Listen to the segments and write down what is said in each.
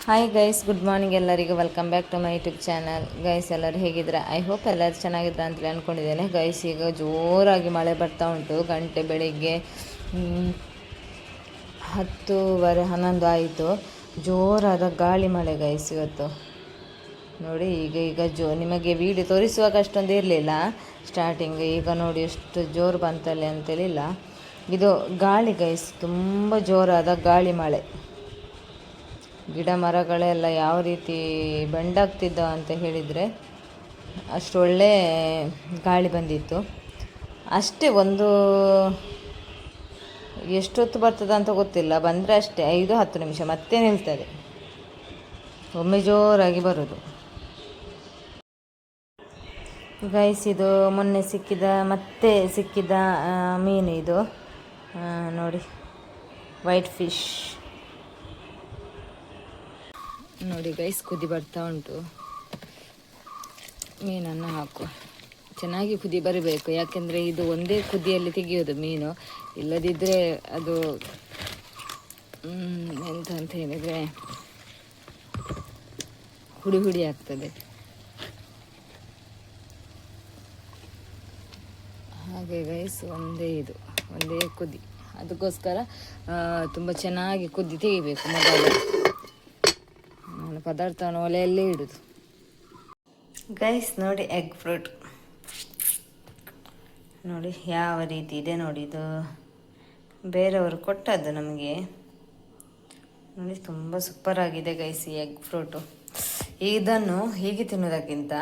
Hi guys, good morning ಎಲ್ಲರಿಗೂ. Welcome back to my YouTube channel. Guys, ಎಲ್ಲರೂ ಹೇಗಿದ್ರೆ? I hope ಎಲ್ಲರೂ ಚೆನ್ನಾಗಿದ್ರೆ ಅಂತೇಳಿ ಅಂದ್ಕೊಂಡಿದ್ದೇನೆ. ಗೈಸ್, ಈಗ ಜೋರಾಗಿ ಮಳೆ ಬರ್ತಾ ಉಂಟು. ಗಂಟೆ ಬೆಳಿಗ್ಗೆ 10:30 11 ಆಯಿತು. ಜೋರಾದ ಗಾಳಿ ಮಳೆ ಗೈಸ್ ಇವತ್ತು. ನೋಡಿ, ಈಗ ನಿಮಗೆ ವೀಡಿಯೋ ತೋರಿಸುವಾಗ ಅಷ್ಟೊಂದು ಇರಲಿಲ್ಲ ಸ್ಟಾರ್ಟಿಂಗ್. ಈಗ ನೋಡಿ ಎಷ್ಟು ಜೋರು ಬಂತಲ್ಲ ಅಂತೇಳಿಲ್ಲ. ಇದು ಗಾಳಿ ಗೈಸ್, ತುಂಬ ಜೋರಾದ ಗಾಳಿ ಮಳೆ. ಗಿಡ ಮರಗಳೆಲ್ಲ ಯಾವ ರೀತಿ ಬೆಂಡಾಗ್ತಿದ್ದ ಅಂತ ಹೇಳಿದರೆ ಅಷ್ಟು ಒಳ್ಳೆ ಗಾಳಿ ಬಂದಿತ್ತು. ಅಷ್ಟೇ, ಒಂದು ಎಷ್ಟೊತ್ತು ಬರ್ತದೆ ಅಂತ ಗೊತ್ತಿಲ್ಲ, ಬಂದರೆ ಅಷ್ಟೇ 5-10 ನಿಮಿಷ ಮತ್ತೆ ನಿಲ್ತದೆ. ಒಮ್ಮೆ ಜೋರಾಗಿ ಬರೋದು. ಗೈಸ್, ಇದು ಮೊನ್ನೆ ಮತ್ತೆ ಸಿಕ್ಕಿದ ಮೀನು ಇದು. ನೋಡಿ, ವೈಟ್ ಫಿಶ್ ನೋಡಿ ಗೈಸ್, ಕುದಿ ಬರ್ತಾ ಉಂಟು. ಮೀನನ್ನು ಹಾಕುವ, ಚೆನ್ನಾಗಿ ಕುದಿ ಬರಬೇಕು. ಯಾಕೆಂದರೆ ಇದು ಒಂದೇ ಕುದಿಯಲ್ಲಿ ತೆಗೆಯೋದು ಮೀನು. ಇಲ್ಲದಿದ್ದರೆ ಅದು ಎಂತ ಅಂತ ಹೇಳಿದರೆ ಹುಡಿ ಆಗ್ತದೆ. ಹಾಗೆ ಗೈಸ್, ಒಂದೇ ಕುದಿ. ಅದಕ್ಕೋಸ್ಕರ ತುಂಬ ಚೆನ್ನಾಗಿ ಕುದಿ ತೆಗಿಬೇಕು. ಮೊದಲು ನಾನು ಪದಾರ್ಥವನ್ನು ಒಲೆಯಲ್ಲೇ ಇಡೋದು. ಗೈಸ್ ನೋಡಿ, ಎಗ್ ಫ್ರೂಟ್ ನೋಡಿ ಯಾವ ರೀತಿ ಇದೆ ನೋಡಿ. ಇದು ಬೇರೆಯವರು ಕೊಟ್ಟದ್ದು ನಮಗೆ. ನೋಡಿ, ತುಂಬ ಸೂಪರಾಗಿದೆ ಗೈಸ್ ಈ ಎಗ್ ಫ್ರೂಟು. ಇದನ್ನು ಹೀಗೆ ತಿನ್ನೋದಕ್ಕಿಂತ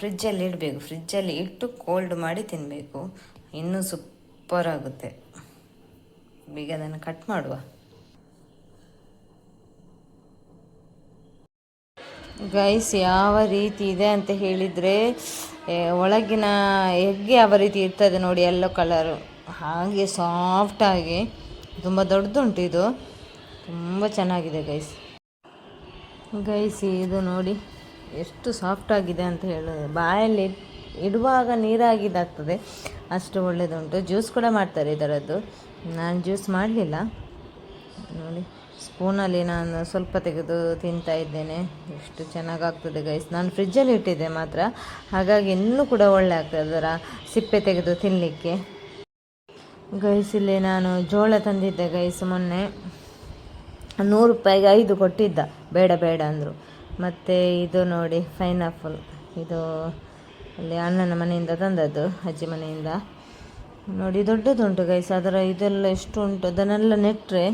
ಫ್ರಿಜ್ಜಲ್ಲಿ ಇಡಬೇಕು. ಫ್ರಿಜ್ಜಲ್ಲಿ ಇಟ್ಟು ಕೋಲ್ಡ್ ಮಾಡಿ ತಿನ್ನಬೇಕು, ಇನ್ನೂ ಸೂಪರಾಗುತ್ತೆ. ಈಗ ಅದನ್ನು ಕಟ್ ಮಾಡುವ. ಗೈಸ್, ಯಾವ ರೀತಿ ಇದೆ ಅಂತ ಹೇಳಿದರೆ ಒಳಗಿನ ಎಗ್ ಯಾವ ರೀತಿ ಇರ್ತದೆ ನೋಡಿ, ಯೆಲ್ಲೋ ಕಲರು, ಹಾಗೆ ಸಾಫ್ಟಾಗಿ ತುಂಬ ದೊಡ್ಡದುಂಟು. ಇದು ತುಂಬ ಚೆನ್ನಾಗಿದೆ ಗೈಸ್. ಇದು ನೋಡಿ ಎಷ್ಟು ಸಾಫ್ಟಾಗಿದೆ ಅಂತ ಹೇಳಿದ್ರೆ ಬಾಯಲ್ಲಿ ಇಡುವಾಗ ನೀರಾಗಿದ್ದಾಗ್ತದೆ, ಅಷ್ಟು ಒಳ್ಳೆಯದುಂಟು. ಜ್ಯೂಸ್ ಕೂಡ ಮಾಡ್ತಾರೆ ಇದರದ್ದು. ನಾನು ಜ್ಯೂಸ್ ಮಾಡಲಿಲ್ಲ ನೋಡಿ. ಸ್ಪೂನಲ್ಲಿ ನಾನು ಸ್ವಲ್ಪ ತೆಗೆದು ತಿಂತಾ ಇದ್ದೇನೆ. ಎಷ್ಟು ಚೆನ್ನಾಗಾಗ್ತದೆ ಗೈಸ್. ನಾನು ಫ್ರಿಜ್ಜಲ್ಲಿ ಇಟ್ಟಿದ್ದೆ ಮಾತ್ರ, ಹಾಗಾಗಿ ಇನ್ನೂ ಕೂಡ ಒಳ್ಳೆ ಆಗ್ತದೆ ಅದರ ಸಿಪ್ಪೆ ತೆಗೆದು ತಿನ್ನಲಿಕ್ಕೆ. ಗೈಸ್, ಇಲ್ಲಿ ನಾನು ಜೋಳ ತಂದಿದ್ದೆ ಗೈಸ್. ಮೊನ್ನೆ 100 ರೂಪಾಯಿಗೆ 5 ಕೊಟ್ಟಿದ್ದ. ಬೇಡ ಅಂದರು. ಮತ್ತು ಇದು ನೋಡಿ, ಪೈನಾಪಲ್. ಇದು ಅಲ್ಲಿ ಅಣ್ಣನ ಮನೆಯಿಂದ ತಂದದ್ದು, ಅಜ್ಜಿ ಮನೆಯಿಂದ. ನೋಡಿ, ದೊಡ್ಡದುಂಟು ಗೈಸ್. ಅದರ ಇದೆಲ್ಲ ಎಷ್ಟು ಉಂಟು, ಅದನ್ನೆಲ್ಲ ನೆಟ್ಟರೆ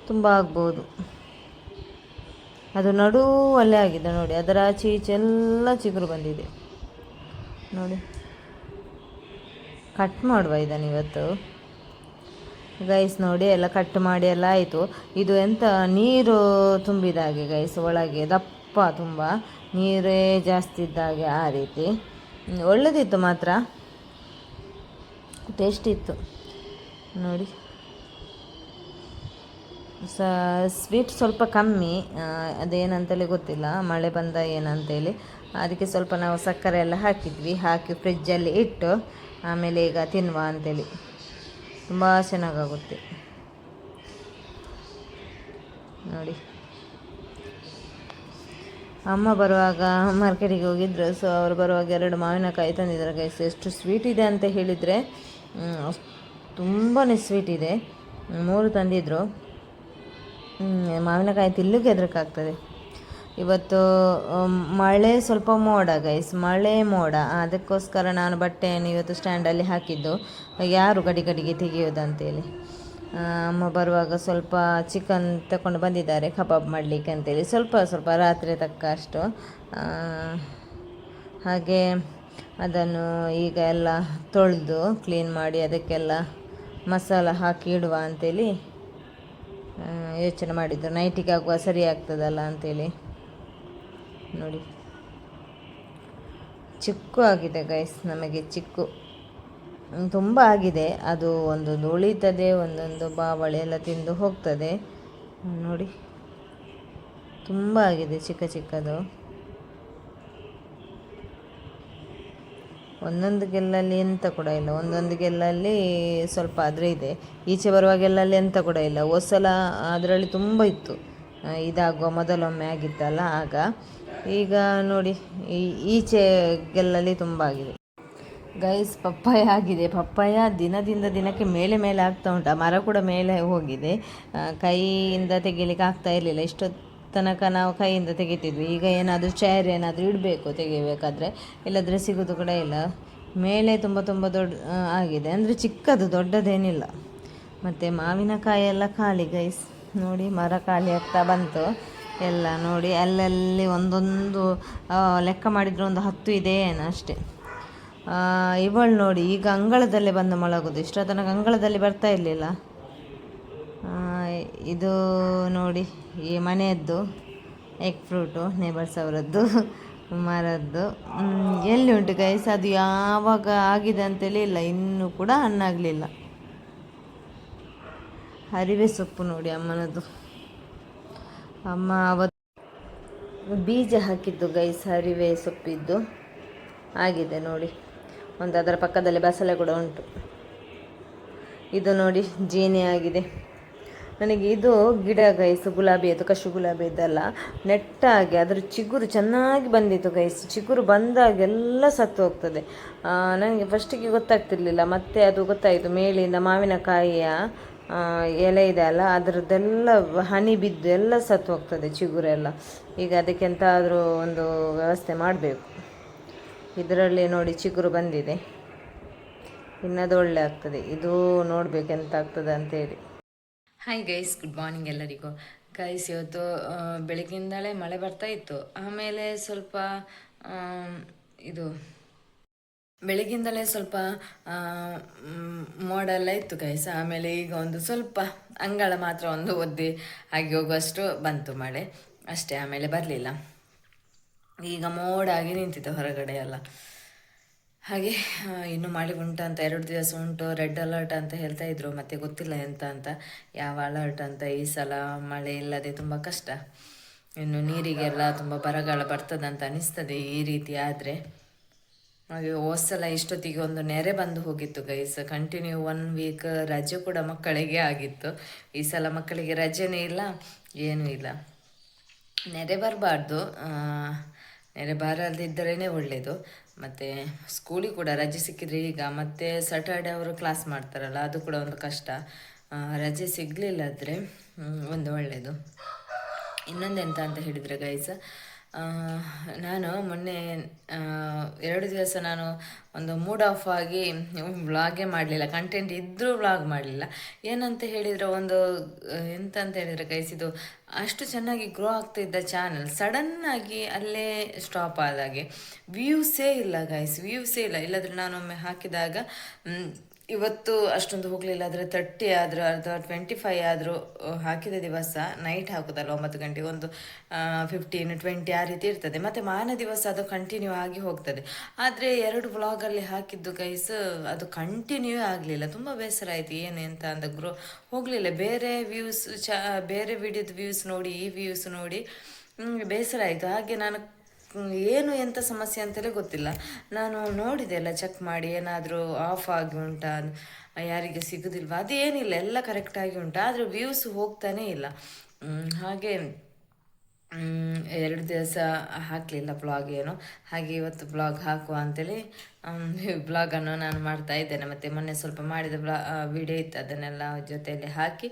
ತುಂಬ ಆಗ್ಬೋದು. ಅದು ನಡುವಲ್ಲೇ ಆಗಿದೆ ನೋಡಿ. ಅದರ ಆಚೆ ಈಚೆ ಎಲ್ಲ ಚಿಗುರು ಬಂದಿದೆ ನೋಡಿ. ಕಟ್ ಮಾಡುವ ಇದನ್ನು ಇವತ್ತು ಗೈಸ್. ನೋಡಿ, ಎಲ್ಲ ಕಟ್ ಮಾಡಿ ಎಲ್ಲ ಆಯಿತು. ಇದು ಎಂತ ನೀರು ತುಂಬಿದ ಹಾಗೆ ಗೈಸ್, ಒಳಗೆ ದಪ್ಪ, ತುಂಬ ನೀರೇ ಜಾಸ್ತಿ ಇದ್ದ ಹಾಗೆ, ಆ ರೀತಿ. ಒಳ್ಳೆದಿತ್ತು ಮಾತ್ರ, ಟೇಸ್ಟ್ ಇತ್ತು ನೋಡಿ. ಸ್ವೀಟ್ ಸ್ವಲ್ಪ ಕಮ್ಮಿ, ಅದೇನಂತೇಳಿ ಗೊತ್ತಿಲ್ಲ, ಮಳೆ ಬಂದ ಏನಂತೇಳಿ. ಅದಕ್ಕೆ ಸ್ವಲ್ಪ ನಾವು ಸಕ್ಕರೆ ಎಲ್ಲ ಹಾಕಿ ಫ್ರಿಜ್ಜಲ್ಲಿ ಇಟ್ಟು ಆಮೇಲೆ ಈಗ ತಿನ್ನುವ ಅಂತೇಳಿ. ತುಂಬ ಚೆನ್ನಾಗಾಗುತ್ತೆ ನೋಡಿ. ಅಮ್ಮ ಬರುವಾಗ ಮಾರ್ಕೆಟಿಗೆ ಹೋಗಿದ್ರು, ಸೊ ಅವರು ಬರುವಾಗ 2 ಮಾವಿನಕಾಯಿ ತಂದಿದ್ದಾರೆ ಗೈಸ್. ಎಷ್ಟು ಸ್ವೀಟ್ ಇದೆ ಅಂತ ಹೇಳಿದರೆ ತುಂಬಾ ಸ್ವೀಟ್ ಇದೆ. 3 ತಂದಿದ್ರು. ಮಾವಿನಕಾಯಿ ತಿನ್ನಲಿಕ್ಕೆ ಹೆದರಕ್ಕಾಗ್ತದೆ. ಇವತ್ತು ಮಳೆ ಸ್ವಲ್ಪ ಮೋಡ ಗೈಸ್, ಮೋಡ. ಅದಕ್ಕೋಸ್ಕರ ನಾನು ಬಟ್ಟೆಯನ್ನು ಇವತ್ತು ಸ್ಟ್ಯಾಂಡಲ್ಲಿ ಹಾಕಿದ್ದು, ಯಾರು ಗಡಿಗೆ ತೆಗೆಯೋದಂತೇಳಿ. ಅಮ್ಮ ಬರುವಾಗ ಸ್ವಲ್ಪ ಚಿಕನ್ ತಗೊಂಡು ಬಂದಿದ್ದಾರೆ ಕಬಾಬ್ ಮಾಡಲಿಕ್ಕೆ ಅಂತೇಳಿ, ಸ್ವಲ್ಪ ರಾತ್ರಿ ತಕ್ಕ ಅಷ್ಟು. ಹಾಗೆ ಅದನ್ನು ಈಗ ಎಲ್ಲ ತೊಳೆದು ಕ್ಲೀನ್ ಮಾಡಿ ಅದಕ್ಕೆಲ್ಲ ಮಸಾಲ ಹಾಕಿ ಇಡುವ ಅಂತೇಳಿ ಯೋಚನೆ ಮಾಡಿದ್ದು. ನೈಟಿಗೆ ಆಗುವ ಸರಿ ಆಗ್ತದಲ್ಲ ಅಂತೇಳಿ. ನೋಡಿ, ಚಿಕ್ಕು ಆಗಿದೆ ಗೈಸ್, ನಮಗೆ ಚಿಕ್ಕು ತುಂಬ ಆಗಿದೆ. ಅದು ಒಂದೊಂದು ಉಳಿತದೆ, ಒಂದೊಂದು ಬಾವಳಿ ಎಲ್ಲ ತಿಂದು ಹೋಗ್ತದೆ ನೋಡಿ. ತುಂಬ ಆಗಿದೆ ಚಿಕ್ಕದು. ಒಂದೊಂದು ಗೆಲ್ಲಲ್ಲಿ ಎಂತ ಕೂಡ ಇಲ್ಲ, ಒಂದೊಂದು ಗೆಲ್ಲಲ್ಲಿ ಸ್ವಲ್ಪ ಆದರೆ ಇದೆ. ಈಚೆ ಬರುವ ಗೆಲ್ಲಲ್ಲಿ ಎಂತ ಕೂಡ ಇಲ್ಲ. ಸಲ ಅದರಲ್ಲಿ ತುಂಬ ಇತ್ತು, ಇದಾಗುವ ಮೊದಲೊಮ್ಮೆ ಆಗಿತ್ತಲ್ಲ ಆಗ. ಈಗ ನೋಡಿ ಈಚೆಗೆಲ್ಲಲ್ಲಿ ತುಂಬ ಆಗಿದೆ ಗೈಸ್. ಪಪ್ಪಾಯ ಆಗಿದೆ. ಪಪ್ಪಾಯ ದಿನದಿಂದ ದಿನಕ್ಕೆ ಮೇಲೆ ಮೇಲೆ ಆಗ್ತಾ ಉಂಟು. ಆ ಮರ ಕೂಡ ಮೇಲೆ ಹೋಗಿದೆ. ಕೈಯಿಂದ ತೆಗಿಲಿಕ್ಕೆ ಆಗ್ತಾ ಇರಲಿಲ್ಲ. ಇಷ್ಟೊತ್ತು ತನಕ ನಾವು ಕೈಯಿಂದ ತೆಗಿತಿದ್ವಿ. ಈಗ ಏನಾದರೂ ಚೇರ್ ಏನಾದರೂ ಇಡಬೇಕು ತೆಗಿಬೇಕಾದ್ರೆ, ಇಲ್ಲದ್ರೆ ಸಿಗೋದು ಕೂಡ ಇಲ್ಲ. ಮೇಲೆ ತುಂಬ ತುಂಬ ದೊಡ್ಡ ಆಗಿದೆ, ಅಂದರೆ ಚಿಕ್ಕದು, ದೊಡ್ಡದೇನಿಲ್ಲ. ಮತ್ತು ಮಾವಿನಕಾಯಿ ಎಲ್ಲ ಖಾಲಿ ಗೈಸ್. ನೋಡಿ ಮರ ಖಾಲಿ ಆಗ್ತಾ ಬಂತು ಎಲ್ಲ. ನೋಡಿ ಅಲ್ಲಲ್ಲಿ ಒಂದೊಂದು ಲೆಕ್ಕ ಮಾಡಿದರೆ ಒಂದು 10 ಇದೆ ಏನು ಅಷ್ಟೇ. ಇವಳು ನೋಡಿ ಈಗ ಅಂಗಳದಲ್ಲೇ ಬಂದು ಮಲಗೋದು. ಇಷ್ಟರ ತನಕ ಅಂಗಳದಲ್ಲಿ ಬರ್ತಾ ಇರಲಿಲ್ಲ. ಇದು ನೋಡಿ ಈ ಮನೆಯದ್ದು ಎಗ್ ಫ್ರೂಟು, ನೇಬರ್ಸ್ ಅವರದ್ದು ಮರದ್ದು. ಎಲ್ಲಿ ಉಂಟು ಗೈಸ್, ಅದು ಯಾವಾಗ ಆಗಿದೆ ಅಂತೇಳಿ ಇಲ್ಲ, ಇನ್ನೂ ಕೂಡ ಹಣ್ಣಾಗಲಿಲ್ಲ. ಹರಿವೆ ಸೊಪ್ಪು ನೋಡಿ ಅಮ್ಮನದ್ದು. ಅಮ್ಮ ಅವತ್ತು ಬೀಜ ಹಾಕಿದ್ದು ಗೈಸ್, ಹರಿವೆ ಸೊಪ್ಪಿದ್ದು ಆಗಿದೆ ನೋಡಿ. ಒಂದು ಅದರ ಪಕ್ಕದಲ್ಲಿ ಬಸಳೆ ಕೂಡ ಉಂಟು. ಇದು ನೋಡಿ ಜೇನೆ ಆಗಿದೆ. ನನಗೆ ಇದು ಗಿಡ ಗೈಸ್, ಗುಲಾಬಿಯದ್ದು, ಕಶು ಗುಲಾಬಿಯದ್ದೆಲ್ಲ ನೆಟ್ಟಾಗಿ ಅದರ ಚಿಗುರು ಚೆನ್ನಾಗಿ ಬಂದಿತ್ತು ಗೈಸ್. ಚಿಗುರು ಬಂದಾಗೆಲ್ಲ ಸತ್ತು ಹೋಗ್ತದೆ. ನನಗೆ ಫಸ್ಟಿಗೆ ಗೊತ್ತಾಗ್ತಿರ್ಲಿಲ್ಲ, ಮತ್ತು ಅದು ಗೊತ್ತಾಯಿತು. ಮೇಲಿಂದ ಮಾವಿನಕಾಯಿಯ ಎಲೆ ಇದೆ ಅಲ್ಲ, ಅದರದ್ದೆಲ್ಲ ಹನಿ ಬಿದ್ದು ಎಲ್ಲ ಸತ್ತು ಹೋಗ್ತದೆ ಚಿಗುರೆಲ್ಲ. ಈಗ ಅದಕ್ಕೆ ಎಂತಾದರೂ ಒಂದು ವ್ಯವಸ್ಥೆ ಮಾಡಬೇಕು. ಇದರಲ್ಲಿ ನೋಡಿ ಚಿಗುರು ಬಂದಿದೆ, ಇನ್ನದು ಒಳ್ಳೆ ಆಗ್ತದೆ. ಇದು ನೋಡಬೇಕು ಎಂತ ಆಗ್ತದೆ ಅಂತೇಳಿ. ಹಾಯ್ ಗೈಸ್, ಗುಡ್ ಮಾರ್ನಿಂಗ್ ಎಲ್ಲರಿಗೂ. ಗೈಸ್ ಇವತ್ತು ಬೆಳಗ್ಗಿಂದಲೇ ಮಳೆ ಬರ್ತಾ ಇತ್ತು. ಆಮೇಲೆ ಸ್ವಲ್ಪ ಬೆಳಗ್ಗಿಂದಲೇ ಸ್ವಲ್ಪ ಮೋಡೆಲ್ಲ ಇತ್ತು ಗೈಸ್. ಆಮೇಲೆ ಈಗ ಒಂದು ಸ್ವಲ್ಪ ಅಂಗಳ ಮಾತ್ರ ಒಂದು ಒದ್ದೆ ಆಗಿ ಹೋಗುವಷ್ಟು ಬಂತು ಮಳೆ ಅಷ್ಟೇ. ಆಮೇಲೆ ಬರಲಿಲ್ಲ. ಈಗ ಮೋಡಾಗಿ ನಿಂತಿತ್ತು ಹೊರಗಡೆ ಎಲ್ಲ. ಹಾಗೆ ಇನ್ನು ಮಳೆ ಉಂಟಂತ 2 ದಿವಸ ಉಂಟು, ರೆಡ್ ಅಲರ್ಟ್ ಅಂತ ಹೇಳ್ತಾ ಇದ್ರು. ಮತ್ತೆ ಗೊತ್ತಿಲ್ಲ ಎಂತ ಅಂತ, ಯಾವ ಅಲರ್ಟ್ ಅಂತ. ಈ ಸಲ ಮಳೆ ಇಲ್ಲದೆ ತುಂಬ ಕಷ್ಟ. ಇನ್ನು ನೀರಿಗೆಲ್ಲ ತುಂಬ ಬರಗಾಲ ಬರ್ತದಂತ ಅನಿಸ್ತದೆ ಈ ರೀತಿ ಆದರೆ. ಹಾಗೆ ಹೋದ್ಸಲ ಇಷ್ಟೊತ್ತಿಗೆ ಒಂದು ನೆರೆ ಬಂದು ಹೋಗಿತ್ತು ಗೈಸ್. ಕಂಟಿನ್ಯೂ 1 ವೀಕ್ ರಜೆ ಕೂಡ ಮಕ್ಕಳಿಗೆ ಆಗಿತ್ತು. ಈ ಸಲ ಮಕ್ಕಳಿಗೆ ರಜೆನೇ ಇಲ್ಲ, ಏನೂ ಇಲ್ಲ. ನೆರೆ ಬರಬಾರ್ದು, ನೆರೆ ಬಾರದಿದ್ದರೇ ಒಳ್ಳೆಯದು. ಮತ್ತು ಸ್ಕೂಲಿಗೆ ಕೂಡ ರಜೆ ಸಿಕ್ಕಿದ್ರೆ ಈಗ ಮತ್ತೆ ಸ್ಯಾಟರ್ಡೆ ಅವರು ಕ್ಲಾಸ್ ಮಾಡ್ತಾರಲ್ಲ, ಅದು ಕೂಡ ಒಂದು ಕಷ್ಟ. ರಜೆ ಸಿಗಲಿಲ್ಲಾದರೆ ಒಂದು ಒಳ್ಳೆಯದು. ಇನ್ನೊಂದೆಂತ ಅಂತ ಹೇಳಿದರೆ ಗೈಸ್, ನಾನು ಮೊನ್ನೆ 2 ದಿವಸ ನಾನು ಒಂದು ಮೂಡ್ ಆಫ್ ಆಗಿ ವ್ಲಾಗೇ ಮಾಡಲಿಲ್ಲ. ಕಂಟೆಂಟ್ ಇದ್ದರೂ ವ್ಲಾಗ್ ಮಾಡಲಿಲ್ಲ. ಏನಂತ ಹೇಳಿದರೆ ಒಂದು ಎಂತ ಅಂತ ಹೇಳಿದರೆ ಗೈಸ್, ಇದು ಅಷ್ಟು ಚೆನ್ನಾಗಿ ಗ್ರೋ ಆಗ್ತಿದ್ದ ಚಾನಲ್ ಸಡನ್ನಾಗಿ ಅಲ್ಲೇ ಸ್ಟಾಪ್ ಆದಾಗೆ. ವ್ಯೂಸೇ ಇಲ್ಲ ಗೈಸ್, ವ್ಯೂಸೇ ಇಲ್ಲ. ಇಲ್ಲಾಂದರೆ ನಾನೊಮ್ಮೆ ಹಾಕಿದಾಗ ಇವತ್ತು ಅಷ್ಟೊಂದು ಹೋಗಲಿಲ್ಲ, ಆದರೆ 30 ಆದರೂ ಅಥವಾ 25 ಆದರೂ ಹಾಕಿದ ದಿವಸ ನೈಟ್ ಹಾಕೋದಲ್ಲ 9 ಗಂಟೆಗೆ ಒಂದು 15-20 ಆ ರೀತಿ ಇರ್ತದೆ. ಮತ್ತು ಮಾರನೇ ದಿವಸ ಅದು ಕಂಟಿನ್ಯೂ ಆಗಿ ಹೋಗ್ತದೆ. ಆದರೆ 2 ವ್ಲಾಗಲ್ಲಿ ಹಾಕಿದ್ದು ಗೈಸ್ ಅದು ಕಂಟಿನ್ಯೂ ಆಗಲಿಲ್ಲ. ತುಂಬ ಬೇಸರ ಆಯಿತು. ಏನು ಎಂತ ಅಂತ ಗ್ರೋ ಹೋಗಲಿಲ್ಲ. ಬೇರೆ ವ್ಯೂಸ್ ಬೇರೆ ವಿಡಿಯೋದ ವ್ಯೂಸ್ ನೋಡಿ ಈ ವ್ಯೂಸ್ ನೋಡಿ ಬೇಸರ ಆಯಿತು. ಹಾಗೆ ನಾನು ಏನು ಎಂಥ ಸಮಸ್ಯೆ ಅಂತಲೇ ಗೊತ್ತಿಲ್ಲ. ನಾನು ನೋಡಿದೆ ಎಲ್ಲ ಚೆಕ್ ಮಾಡಿ, ಏನಾದರೂ ಆಫ್ ಆಗಿ ಉಂಟಾ, ಯಾರಿಗೆ ಸಿಗೋದಿಲ್ವಾ, ಅದೇನಿಲ್ಲ, ಎಲ್ಲ ಕರೆಕ್ಟಾಗಿ ಉಂಟು. ಆದರೆ ವ್ಯೂಸ್ ಹೋಗ್ತಾನೇ ಇಲ್ಲ. ಹಾಗೆ 2 ದಿವಸ ಹಾಕಲಿಲ್ಲ ಬ್ಲಾಗ್ ಏನು. ಹಾಗೆ ಇವತ್ತು ಬ್ಲಾಗ್ ಹಾಕುವ ಅಂತೇಳಿ ಬ್ಲಾಗನ್ನು ನಾನು ಮಾಡ್ತಾ ಇದ್ದೇನೆ. ಮತ್ತು ಮೊನ್ನೆ ಸ್ವಲ್ಪ ಮಾಡಿದ ವಿಡಿಯೋ ಇತ್ತು, ಅದನ್ನೆಲ್ಲ ಜೊತೆಯಲ್ಲಿ ಹಾಕಿ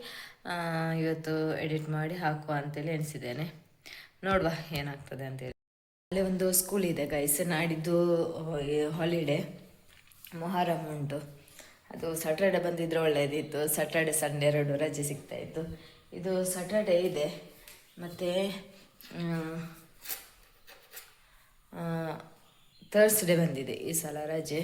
ಇವತ್ತು ಎಡಿಟ್ ಮಾಡಿ ಹಾಕುವ ಅಂತೇಳಿ ಎಣಿಸಿದ್ದೇನೆ. ನೋಡುವ ಏನಾಗ್ತದೆ ಅಂತೇಳಿ. ಅಲ್ಲೇ ಒಂದು ಸ್ಕೂಲ್ ಇದೆ ಗೈಸ್. ನಾಡಿದ್ದು ಹಾಲಿಡೇ, ಮೊಹರಂ ಉಂಟು. ಅದು ಸ್ಯಾಟರ್ಡೆ ಬಂದಿದ್ರೆ ಒಳ್ಳೆಯದಿತ್ತು. ಸ್ಯಾಟರ್ಡೆ ಸಂಡೇ 2 ರಜೆ ಸಿಗ್ತಾಯಿತ್ತು. ಇದು ಸ್ಯಾಟರ್ಡೆ ಇದೆ, ಮತ್ತು ಥರ್ಸ್ಡೇ ಬಂದಿದೆ ಈ ಸಲ ರಜೆ.